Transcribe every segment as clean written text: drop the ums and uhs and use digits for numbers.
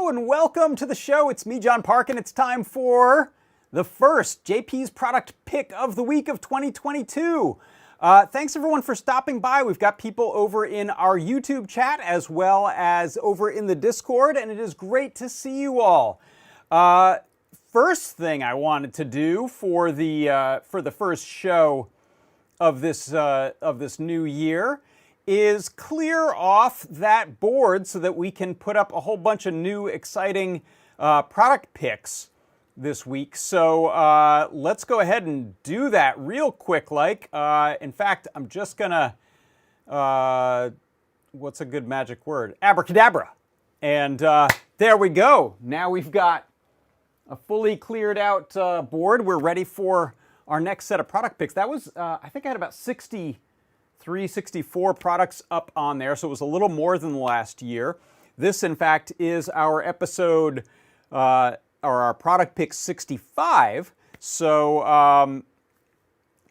Hello and welcome to the show. It's me, John Park, and it's time for the first JP's product pick of the week of 2022. Thanks everyone for stopping by. We've got people over in our YouTube chat as well as over in the Discord, and it is great to see you all. First thing I wanted to do for the first show of this new year is clear off that board so that we can put up a whole bunch of new exciting product picks this week. So let's go ahead and do that real quick. In fact, I'm just gonna, what's a good magic word? Abracadabra. And there we go. Now we've got a fully cleared out board. We're ready for our next set of product picks. That was, I think I had about 64 products up on there, so it was a little more than last year. This, in fact, is our episode, or our product pick 65. So,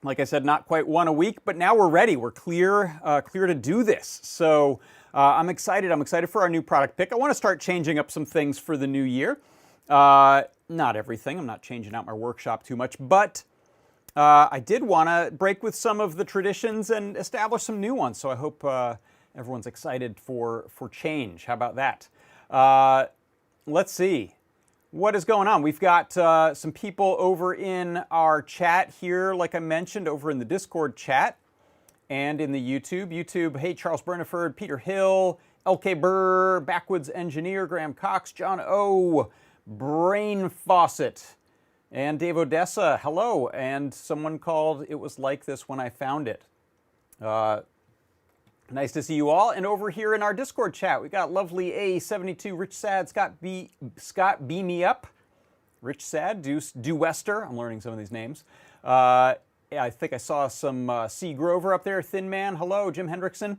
like I said, not quite one a week, but now we're ready. We're clear to do this. So I'm excited. I'm excited for our new product pick. I want to start changing up some things for the new year. Not everything. I'm not changing out my workshop too much, but I did want to break with some of the traditions and establish some new ones, so I hope everyone's excited for change. How about that? Let's see. What is going on? We've got some people over in our chat here, like I mentioned, over in the Discord chat and in the YouTube. Hey, Charles Burniford, Peter Hill, LK Burr, Backwoods Engineer, Graham Cox, John O, Brain Faucet, and Dave Odessa, hello, and someone called It Was Like This When I Found It. Nice to see you all. And over here in our Discord chat, we got lovely A72, Rich Sad, Scott B Me Up, Rich Sad, Do Wester, I'm learning some of these names. I think I saw some C. Grover up there, Thin Man, hello, Jim Hendrickson.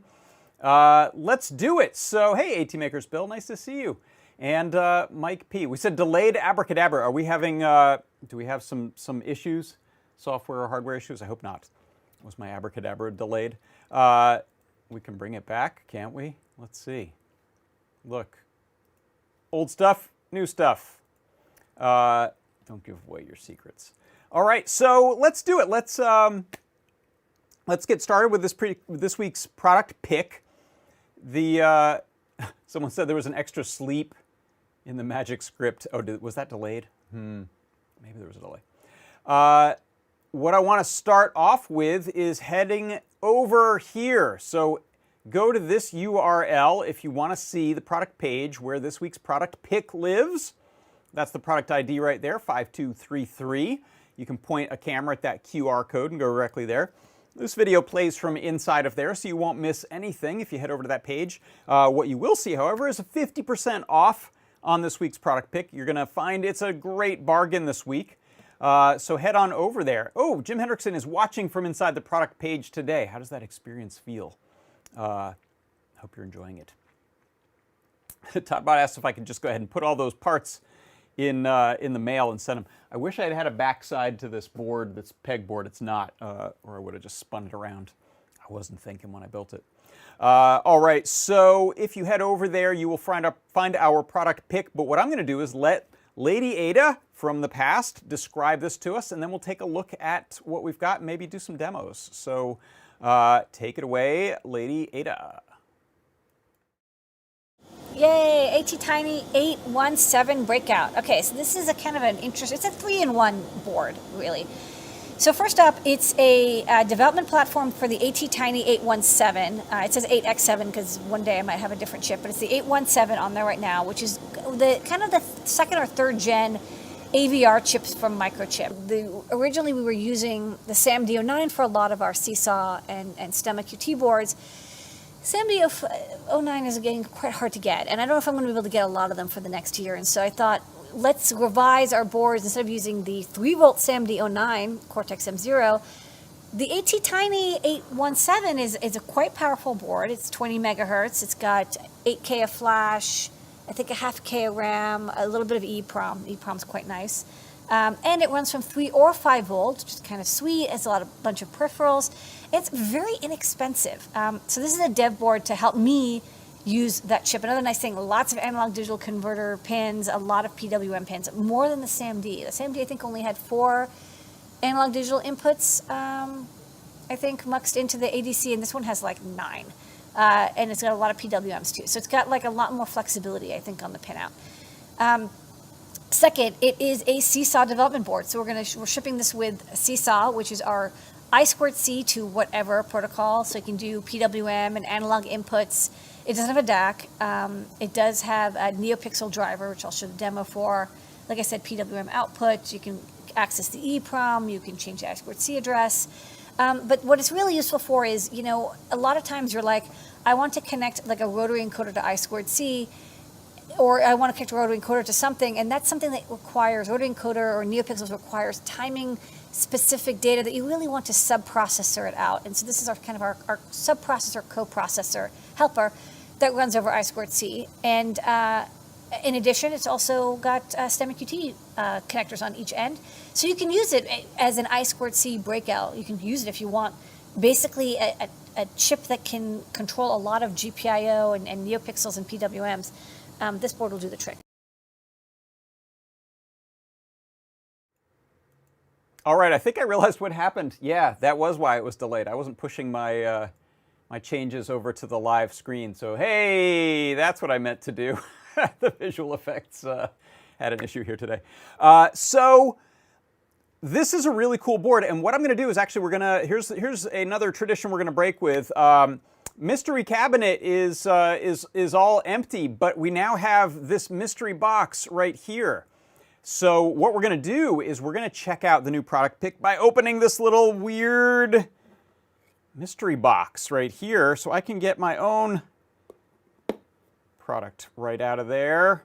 Let's do it. So, hey, AT Makers Bill, nice to see you. And Mike P. We said delayed abracadabra. Are we having, do we have some issues? Software or hardware issues? I hope not. Was my abracadabra delayed? We can bring it back, can't we? Let's see. Look. Old stuff, new stuff. Don't give away your secrets. All right, so let's do it. Let's get started with this week's product pick. Someone said there was an extra sleep in the magic script. Oh, was that delayed? Maybe there was a delay. What I want to start off with is heading over here. So go to this URL if you want to see the product page where this week's product pick lives. That's the product ID right there, 5233. You can point a camera at that QR code and go directly there. This video plays from inside of there, so you won't miss anything if you head over to that page. What you will see, however, is a 50% off on this week's product pick. You're going to find it's a great bargain this week. So head on over there. Oh, Jim Hendrickson is watching from inside the product page today. How does that experience feel? I hope you're enjoying it. Toddbot asked if I could just go ahead and put all those parts in the mail and send them. I wish I had had a backside to this board, this pegboard. It's not, or I would have just spun it around. I wasn't thinking when I built it. All right, so if you head over there, you will find our product pick. But what I'm going to do is let Lady Ada from the past describe this to us, and then we'll take a look at what we've got and maybe do some demos. So take it away, Lady Ada. Yay, ATtiny817 breakout. Okay, so this is a kind of an interesting, it's a 3-in-1 board, really. So first up, it's a development platform for the ATtiny817. It says 8x7 because one day I might have a different chip, but it's the 817 on there right now, which is the kind of the second or third gen AVR chips from Microchip. Originally we were using the SAMD09 for a lot of our Seesaw and Stemma QT boards. SAMD09 is getting quite hard to get, and I don't know if I'm going to be able to get a lot of them for the next year, and so I thought, let's revise our boards. Instead of using the 3-volt SAMD09 Cortex M0, the ATtiny817 is a quite powerful board. It's 20 megahertz. It's got 8K of flash, I think a half K of RAM, a little bit of EEPROM. EEPROM's quite nice. And it runs from 3 or 5 volts, which is kind of sweet. It's a bunch of peripherals. It's very inexpensive. So this is a dev board to help me use that chip. Another nice thing, lots of analog digital converter pins, a lot of PWM pins, more than the SAMD. The SAMD, I think, only had 4 analog digital inputs, I think, muxed into the ADC, and this one has like 9. And it's got a lot of PWMs too. So it's got like a lot more flexibility, I think, on the pinout. Second, it is a Seesaw development board. So we're shipping this with Seesaw, which is our I2C to whatever protocol. So you can do PWM and analog inputs. It doesn't have a DAC. It does have a NeoPixel driver, which I'll show the demo for. Like I said, PWM output. You can access the EEPROM. You can change the I2C address. But what it's really useful for is, you know, a lot of times you're like, I want to connect like a rotary encoder to I2C, or I want to connect a rotary encoder to something, and that's something that requires, rotary encoder or NeoPixels requires timing specific data that you really want to sub-processor it out. And so this is our kind of our sub-processor, co-processor helper that runs over I2C. And in addition, it's also got STEM and QT connectors on each end. So you can use it as an I2C breakout. You can use it if you want basically a chip that can control a lot of GPIO and NeoPixels and PWMs. This board will do the trick. All right, I think I realized what happened. Yeah, that was why it was delayed. I wasn't pushing my my changes over to the live screen. So hey, that's what I meant to do. The visual effects had an issue here today. So this is a really cool board, and what I'm going to do is actually here's another tradition we're going to break with. Mystery cabinet is all empty, but we now have this mystery box right here. So what we're going to do is we're going to check out the new product pick by opening this little weird mystery box right here, so I can get my own product right out of there.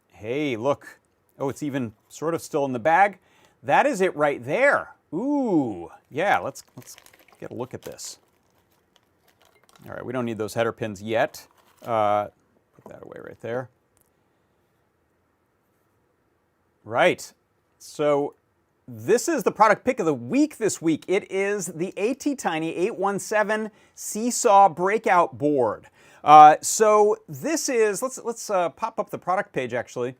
Hey, look. Oh, it's even sort of still in the bag. That is it right there. Ooh, yeah, let's get a look at this. All right, we don't need those header pins yet. Put that away right there. Right, so this is the product pick of the week this week. It is the ATtiny817 Seesaw breakout board. So this is, let's pop up the product page actually.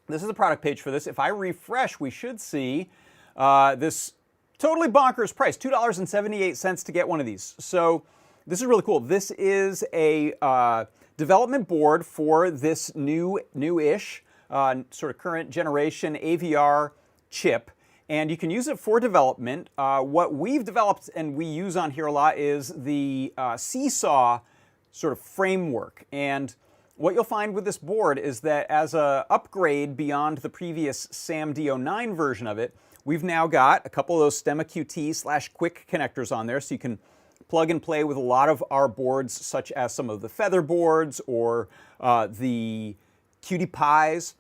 This is the product page for this. If I refresh, we should see this totally bonkers price, $2.78 to get one of these. So this is really cool. This is a development board for this new-ish, sort of current generation AVR chip. And you can use it for development. What we've developed and we use on here a lot is the Seesaw sort of framework. And what you'll find with this board is that as an upgrade beyond the previous SAMD09 version of it, we've now got a couple of those STEMMA QT/Quick connectors on there, so you can plug and play with a lot of our boards, such as some of the Feather boards or the QT Pies.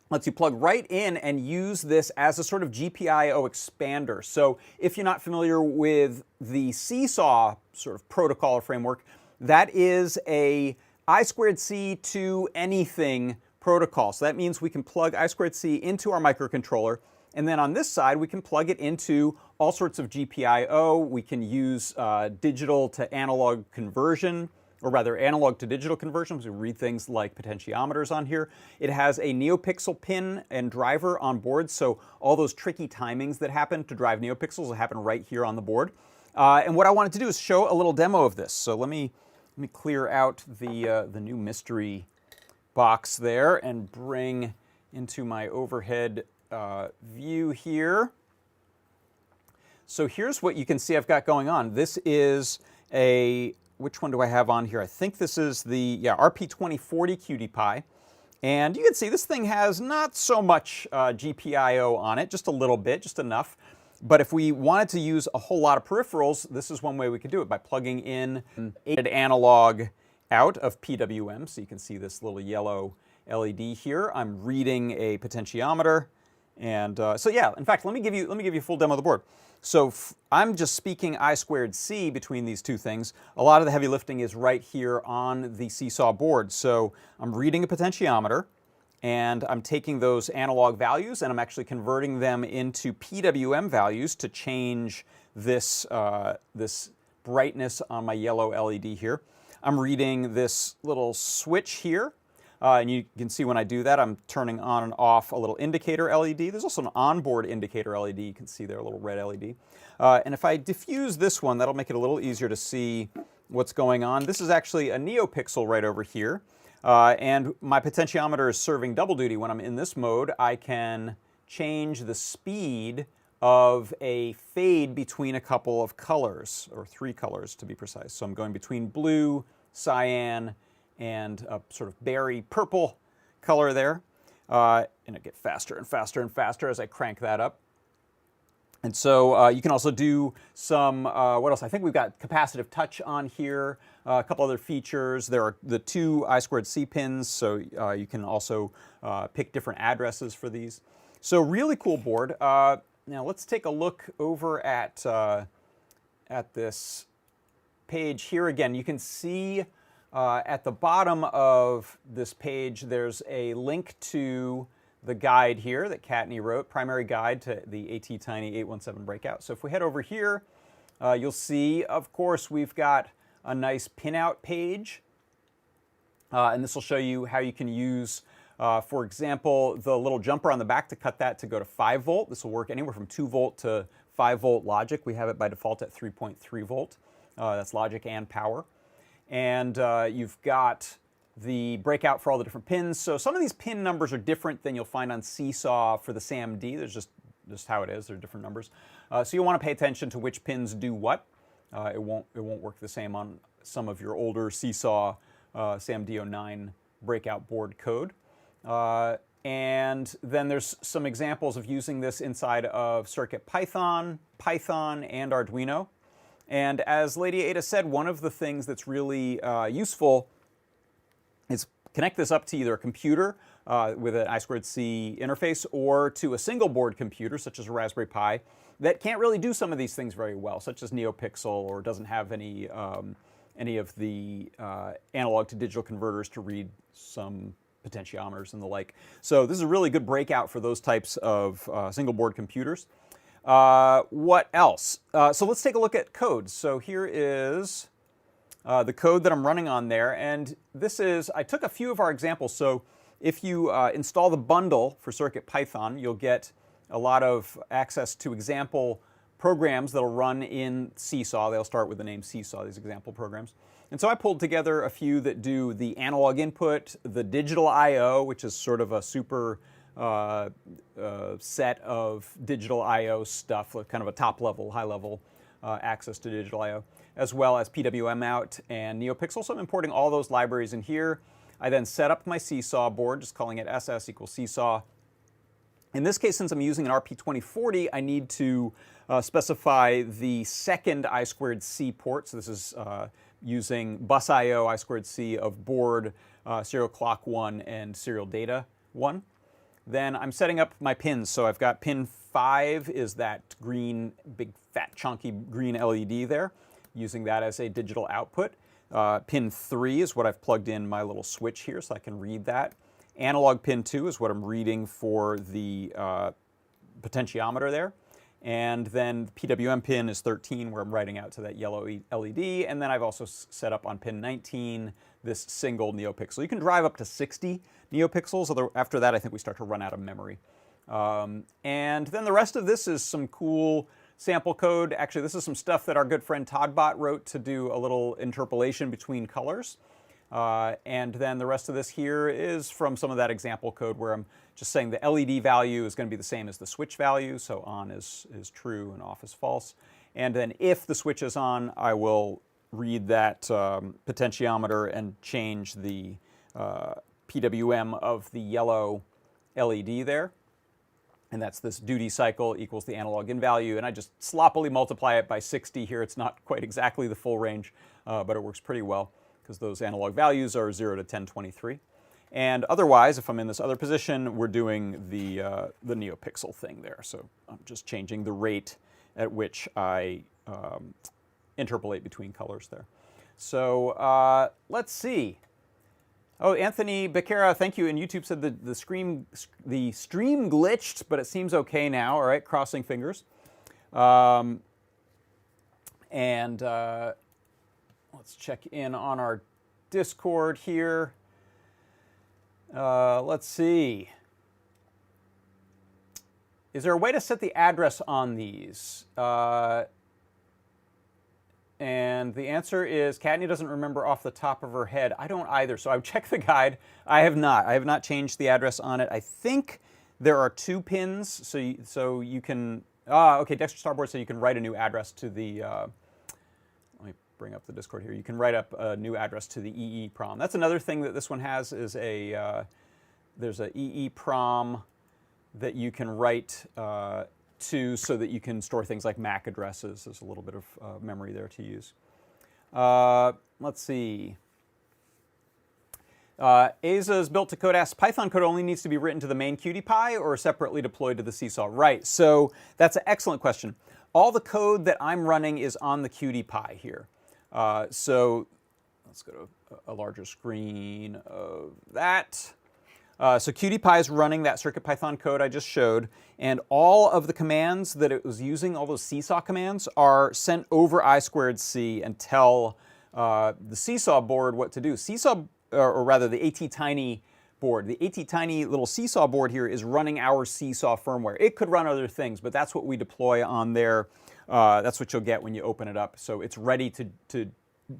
Lets you plug right in and use this as a sort of GPIO expander. So if you're not familiar with the Seesaw sort of protocol or framework, that is a I2C to anything protocol. So that means we can plug I2C into our microcontroller, and then on this side we can plug it into all sorts of GPIO. We can use digital to analog conversion, or rather analog to digital conversion, because we read things like potentiometers on here. It has a NeoPixel pin and driver on board, so all those tricky timings that happen to drive NeoPixels will happen right here on the board. And what I wanted to do is show a little demo of this. So let me clear out the new mystery box there and bring into my overhead view here. So here's what you can see I've got going on. This is which one do I have on here? I think this is the RP2040 QT Pi. And you can see this thing has not so much GPIO on it, just a little bit, just enough. But if we wanted to use a whole lot of peripherals, this is one way we could do it, by plugging in an analog out of PWM. So you can see this little yellow LED here. I'm reading a potentiometer. And so yeah, in fact, let me give you a full demo of the board. So I'm just speaking I2C between these two things. A lot of the heavy lifting is right here on the Seesaw board. So I'm reading a potentiometer, and I'm taking those analog values and I'm actually converting them into PWM values to change this, this brightness on my yellow LED here. I'm reading this little switch here. And you can see when I do that, I'm turning on and off a little indicator LED. There's also an onboard indicator LED. You can see there, a little red LED. And if I diffuse this one, that'll make it a little easier to see what's going on. This is actually a NeoPixel right over here. And my potentiometer is serving double duty. When I'm in this mode, I can change the speed of a fade between a couple of colors, or 3 colors to be precise. So I'm going between blue, cyan, and a sort of berry purple color there. And it gets faster and faster and faster as I crank that up. And so you can also do some, what else? I think we've got capacitive touch on here, a couple other features. There are the 2 I2C pins, so you can also pick different addresses for these. So really cool board. Now let's take a look over at this page here again. You can see at the bottom of this page, there's a link to the guide here that Kattni wrote, primary guide to the ATtiny817 breakout. So if we head over here, you'll see, of course, we've got a nice pinout page. And this will show you how you can use, for example, the little jumper on the back to cut that to go to 5 volt. This will work anywhere from 2 volt to 5 volt logic. We have it by default at 3.3 volt. That's logic and power. And you've got the breakout for all the different pins. So some of these pin numbers are different than you'll find on Seesaw for the SAMD. There's just how it is. They're different numbers. So you'll want to pay attention to which pins do what. It won't work the same on some of your older Seesaw SAMD09 breakout board code. And then there's some examples of using this inside of CircuitPython, Python, and Arduino. And as Lady Ada said, one of the things that's really useful is connect this up to either a computer with an I2C interface or to a single board computer, such as a Raspberry Pi, that can't really do some of these things very well, such as NeoPixel, or doesn't have any of the analog to digital converters to read some potentiometers and the like. So this is a really good breakout for those types of single board computers. What else? So let's take a look at code. So here is the code that I'm running on there, and this is, I took a few of our examples. So if you install the bundle for CircuitPython, you'll get a lot of access to example programs that'll run in Seesaw. They'll start with the name Seesaw, these example programs. And so I pulled together a few that do the analog input, the digital I/O, which is sort of a super set of digital I/O stuff, kind of a top level, high level access to digital I/O, as well as PWM out and NeoPixel. So I'm importing all those libraries in here. I then set up my Seesaw board, just calling it SS equals Seesaw. In this case, since I'm using an RP2040, I need to specify the second I2C port. So this is using bus I/O I2C of board serial clock 1 and serial data 1. Then I'm setting up my pins. So I've got pin 5 is that green, big, fat, chunky green LED there, using that as a digital output. Pin 3 is what I've plugged in my little switch here, so I can read that. Analog pin 2 is what I'm reading for the potentiometer there. And then PWM pin is 13, where I'm writing out to that yellow LED. And then I've also set up on pin 19 this single NeoPixel. You can drive up to 60 NeoPixels. After that, I think we start to run out of memory. And then the rest of this is some cool sample code. Actually, this is some stuff that our good friend Toddbot wrote to do a little interpolation between colors. And then the rest of this here is from some of that example code where I'm just saying the LED value is going to be the same as the switch value. So on is true and off is false. And then if the switch is on, I will read that potentiometer and change the PWM of the yellow LED there. And that's this duty cycle equals the analog in value. And I just sloppily multiply it by 60 here. It's not quite exactly the full range, but it works pretty well, because those analog values are 0 to 1023. And otherwise, if I'm in this other position, we're doing the NeoPixel thing there. So I'm just changing the rate at which I interpolate between colors there. So let's see. Oh, Anthony Becerra, thank you. And YouTube said the stream glitched, but it seems okay now. All right, crossing fingers. And let's check in on our Discord here. Let's see. Is there a way to set the address on these? And the answer is Kattni doesn't remember off the top of her head. I don't either, so I've checked the guide. I have not changed the address on it. I think there are 2 pins, so you can, okay, Dexter Starboard, so you can write a new address to the, let me bring up the Discord here. You can write up a new address to the EEPROM. That's another thing that this one has is there's a EEPROM that you can write to so that you can store things like MAC addresses. There's a little bit of memory there to use. Let's see. Aza's built to code asks, Python code only needs to be written to the main QtPy or separately deployed to the Seesaw? Right, so that's an excellent question. All the code that I'm running is on the QtPy here. So let's go to a larger screen of that. So QtPy is running that CircuitPython code I just showed, and all of the commands that it was using, all those Seesaw commands, are sent over I2C and tell the Seesaw board what to do. Seesaw, or rather the ATtiny board, the ATtiny little Seesaw board here is running our Seesaw firmware. It could run other things, but that's what we deploy on there. That's what you'll get when you open it up. So it's ready to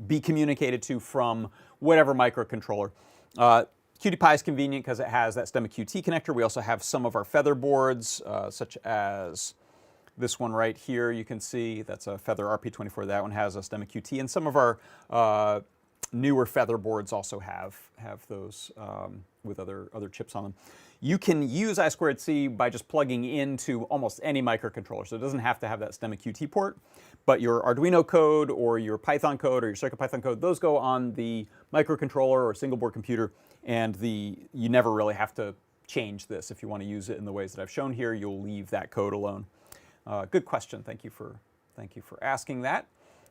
be communicated to from whatever microcontroller. QtPy is convenient because it has that STEMMA QT connector. We also have some of our Feather boards, such as this one right here. You can see that's a Feather RP24. That one has a STEMMA QT, and some of our newer Feather boards also have those with other chips on them. You can use I2C by just plugging into almost any microcontroller, so it doesn't have to have that STEMMA QT port. But your Arduino code or your Python code or your CircuitPython code, those go on the microcontroller or single board computer, and you never really have to change this. If you want to use it in the ways that I've shown here, you'll leave that code alone. Good question. Thank you for asking that.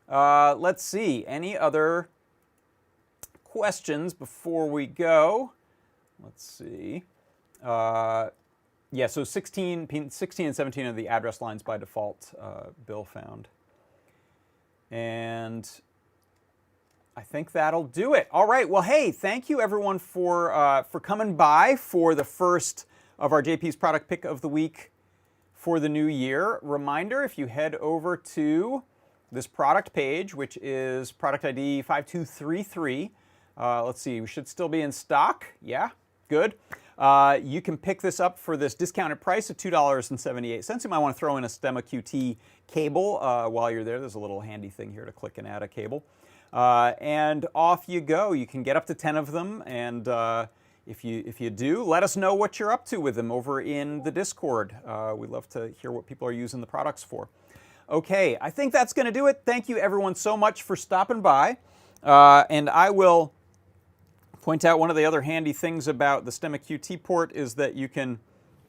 Let's see. Any other questions before we go? Let's see. Yeah, so 16 and 17 are the address lines by default, Bill found. And I think that'll do it. All right, well, hey, thank you everyone for coming by for the first of our JP's product pick of the week for the new year. Reminder, if you head over to this product page, which is product ID 5233, let's see, we should still be in stock. Yeah, good. You can pick this up for this discounted price of $2.78. You might want to throw in a STEMMA QT cable while you're there. There's a little handy thing here to click and add a cable. And off you go. You can get up to 10 of them, and if you do, let us know what you're up to with them over in the Discord. We'd love to hear what people are using the products for. Okay, I think that's going to do it. Thank you everyone so much for stopping by. And I will point out one of the other handy things about the STEMMA QT port is that you can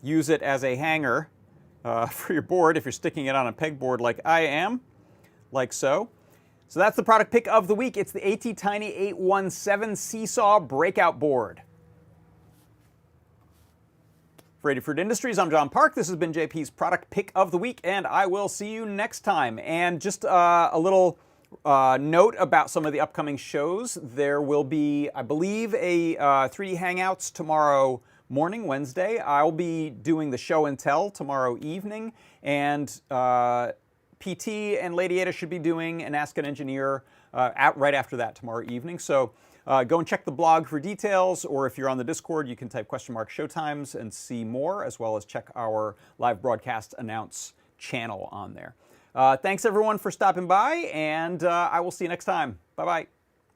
use it as a hanger for your board if you're sticking it on a pegboard like I am, like so. So that's the product pick of the week. It's the ATtiny817 Seesaw breakout board. For Adafruit Industries, I'm John Park. This has been JP's product pick of the week, and I will see you next time. And just a little note about some of the upcoming shows. There will be, I believe, a 3D Hangouts tomorrow morning, Wednesday. I'll be doing the show and tell tomorrow evening, and PT and Lady Ada should be doing an Ask an Engineer right after that tomorrow evening. So go and check the blog for details, or if you're on the Discord, you can type !showtimes and see more, as well as check our live broadcast announce channel on there. Thanks everyone for stopping by, and I will see you next time. Bye-bye.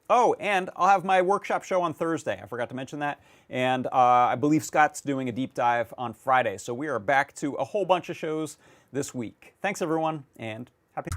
Oh, and I'll have my workshop show on Thursday. I forgot to mention that. And I believe Scott's doing a deep dive on Friday. So we are back to a whole bunch of shows this week. Thanks everyone, and happy...